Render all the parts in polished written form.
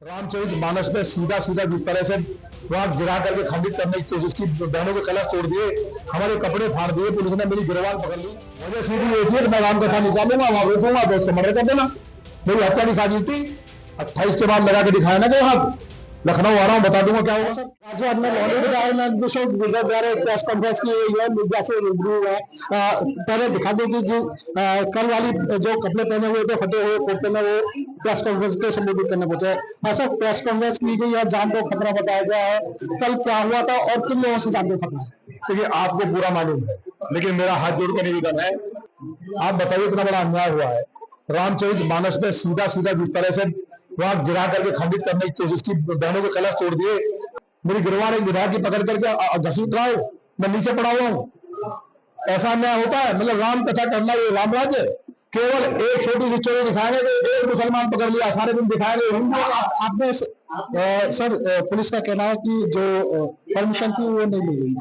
रामचरित मानस में सीधा सीधा जिस तरह से वहां गिरा करके खंडित करने की कोशिश की, बहनों के कलश तोड़ दिए, हमारे कपड़े फाड़ दिए, पुलिस ने मेरी गिरवान पकड़ ली। वजह सीधी ये थी कि मैं राम कथा निकालूंगा, वहां रोकूंगा तो उसको मर्डर कर देना। मेरी हत्या की साजिश थी। 28 के बाद लगा के दिखाया ना कि वहां लखनऊ आ रहा हूं, बता दूंगा क्या होगा। सर आज मैं बॉलीवुड आया, मैं गुजर द्वारा प्रेस कॉन्फ्रेंस की है, मीडिया से रूबरू है। पहले दिखा दूं कि जो कल वाली जो कपड़े पहने हुए थे फटे हुए कुर्ते में, वो प्रेस कॉन्फ्रेंस को संबोधित करने पहुंचे। ऐसा प्रेस कॉन्फ्रेंस की गई है, जान को खतरा बताया गया है। कल क्या हुआ था और किन लोगों से जान को खतरा है, क्योंकि आपको पूरा मालूम है, लेकिन मेरा हाथ जोड़ कर निवेदन है, आप बताइए इतना बड़ा अन्याय हुआ है। रामचरित मानस में सीधा सीधा जिस तरह से वहां गिरा करके खंडित करने की कोशिश की, बहनों के कलश तोड़ दिए, मेरी गिरवान एक विधायक की पकड़ करके घसीट रहा हूं, मैं नीचे पड़ा हुआ हूं। ऐसा अन्याय होता है? मतलब राम कथा करना ये राम राज्य? केवल एक छोटी सी चोरी दिखाएंगे कि एक मुसलमान पकड़ लिया, सारे दिन दिखाएंगे हिंदू। आपने सर पुलिस का कहना है कि जो परमिशन थी वो नहीं ली गई,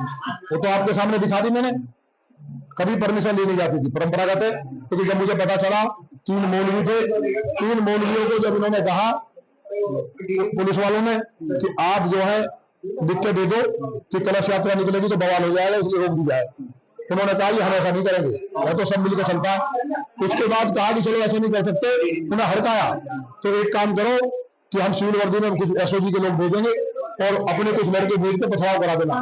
वो तो आपके सामने दिखा दी मैंने। कभी परमिशन ली नहीं जाती थी, परंपरागत है। क्योंकि जब मुझे पता चला 3 मौलवी थे, 3 मौलवियों को जब इन्होंने कहा पुलिस वालों ने कि आप जो है लिख के दे दो कि कलश यात्रा निकलेगी तो बवाल हो जाएगा, इसलिए रोक दी जाए, उन्होंने कहा हम ऐसा नहीं करेंगे, मैं तो सब मिलकर चलता है। उसके बाद कहा कि चलो ऐसे नहीं कर सकते, उन्हें हड़काया। तो एक काम करो कि हम सिविल वर्दी में कुछ एसओजी के लोग भेजेंगे और अपने कुछ लड़के भेज के पथराव करा देना,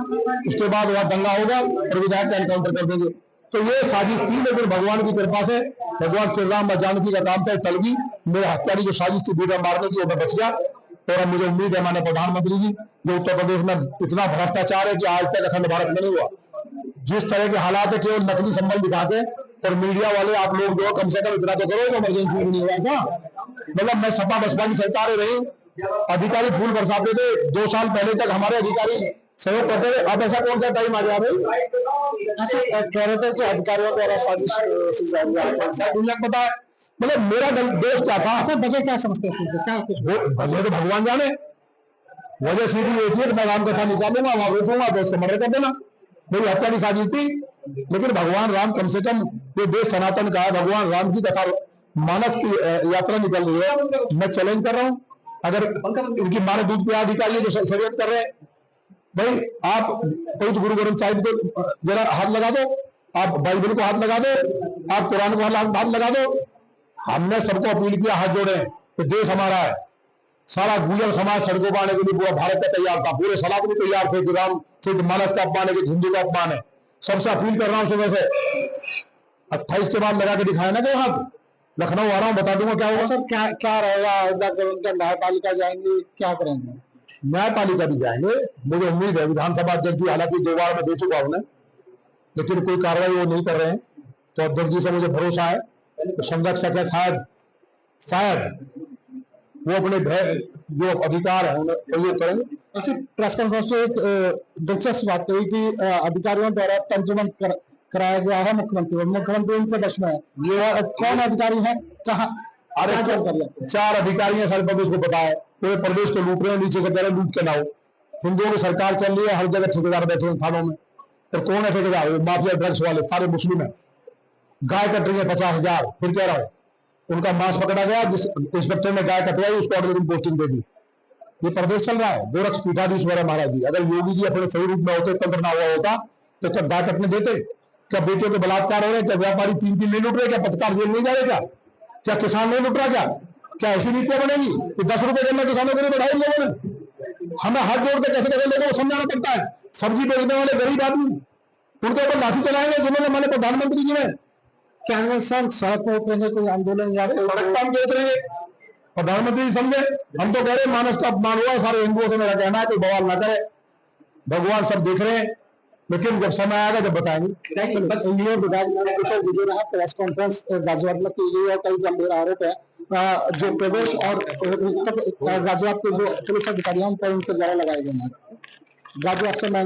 उसके बाद वहां दंगा होगा और विधायक का एनकाउंटर कर देंगे। तो ये साजिश थी, लेकिन भगवान की कृपा से भगवान श्री राम और जानकी का काम था, टल गई। मेरे हत्या की जो साजिश थी बेटा मारने की, वो मैं बच गया। और अब मुझे उम्मीद है माननीय प्रधानमंत्री जी, जो उत्तर प्रदेश में इतना भ्रष्टाचार है कि आज तक अखंड भारत में नहीं हुआ, जिस तरह के हालात है, केवल नकली संबल दिखाते और मीडिया वाले आप लोग जो कम से कम इतना तो करो, इमरजेंसी भी नहीं हुआ था। मतलब मैं सपा बसपा की सरकार रही, अधिकारी फूल बरसाते थे, 2 साल पहले तक हमारे अधिकारी सहयोग करते थे। अब ऐसा कौन सा टाइम आ गया भाई? ऐसे कह रहे थे कि अधिकारियों द्वारा साजिश पता है। मतलब मेरा दोष क्या था? सर वजह क्या समझते हैं, क्या कुछ वजह तो भगवान जाने। वजह सीधी ये थी कि मैं राम कथा निकालूंगा, वहां रोकूंगा तो उसको मर्डर कर देना। मेरी हत्या की साजिश थी। लेकिन भगवान राम कम से कम, ये देश सनातन का है, भगवान राम की कथा मानस की यात्रा निकल रही है। मैं चैलेंज कर रहा हूं, अगर इनकी मानव दूध पे अधिकारी जो षड्यंत्र कर रहे हैं, भाई आप पवित्र गुरु ग्रंथ साहिब को जरा हाथ लगा दो, आप बाइबल को हाथ लगा दो, आप कुरान को हाथ लगा दो। हमने सबको अपील किया, हाथ जोड़े, तो देश हमारा है। सारा गुजर समाज सड़कों पर आने के लिए पूरा भारत का तैयार था, पूरे सनातनी तैयार थे कि राम सिर्फ मानस का अपमान है कि हिंदू का अपमान है। सबसे अपील कर रहा हूं सुबह से, 28 के बाद लगा के दिखाया ना कि वहां लखनऊ आ रहा हूं, बता दूंगा क्या होगा। सर क्या क्या रहेगा? न्यायपालिका जाएंगे, क्या करेंगे? न्यायपालिका भी जाएंगे, मुझे उम्मीद है। विधानसभा अध्यक्ष जी, हालांकि 2 बार मैं दे चुका उन्हें, लेकिन कोई कार्रवाई वो नहीं कर रहे हैं। तो अध्यक्ष जी से मुझे भरोसा है, तो संरक्षक है, शायद वो अपने जो अधिकार है उन्हें प्रयोग करेंगे। ऐसी प्रेस कॉन्फ्रेंस में एक दिलचस्प बात कही कि अधिकारियों द्वारा तंत्रबंद कराया गया है मुख्यमंत्री उनके बस में है। ये कौन अधिकारी है, कहाँ? अरे 4 अधिकारी हैं, सारे प्रदेश को पता है, पूरे प्रदेश को लूट रहे हैं, नीचे से कह रहे लूट के ना हो। हिंदुओं की सरकार चल रही है, हर जगह ठेकेदार बैठे हैं थानों में। और कौन है ठेकेदार? माफिया ड्रग्स वाले, सारे मुस्लिम है। गाय कट रही है 50,000, फिर कह रहा हूं उनका मांस पकड़ा गया, जिस इंस्पेक्टर ने गाय कटवाई उसको ऑर्डर पोस्टिंग दे दी। ये प्रदेश चल रहा है। गोरक्ष पीठाधीश्वर है महाराज जी, अगर योगी जी अपने सही रूप में होते, तंत्र ना हुआ होता, तो क्या गाय कटने देते? क्या बेटियों के बलात्कार हो रहे? क्या व्यापारी 3-3 नहीं लूट रहे? क्या पत्रकार जेल नहीं जा रहे? क्या किसान नहीं लूट रहा? क्या ऐसी नीतियां बनेगी कि 10 रुपए देना किसानों के लिए बढ़ाई लोगों ने? हमें हाथ जोड़ के कैसे कैसे लोगों को समझाना पड़ता है। सब्जी बेचने वाले गरीब आदमी, उनके ऊपर लाठी चलाएंगे जिन्होंने माने प्रधानमंत्री जी ने क्या सर सड़क पर उतरेंगे, कोई आंदोलन या सड़क पर हम उतरेंगे? प्रधानमंत्री जी समझे, हम तो कह रहे मानस का अपमान हुआ सारे हिंदुओं से। मेरा कहना है कोई बवाल ना करे, भगवान सब देख रहे हैं, लेकिन जब समय आएगा जब बताएंगे। प्रेस कॉन्फ्रेंस गाजियाबाद में की गई और कई गंभीर आरोप है जो प्रदेश और गाजियाबाद के जो पुलिस अधिकारियों पर उनके द्वारा लगाए गए हैं। गाजियाबाद से मैं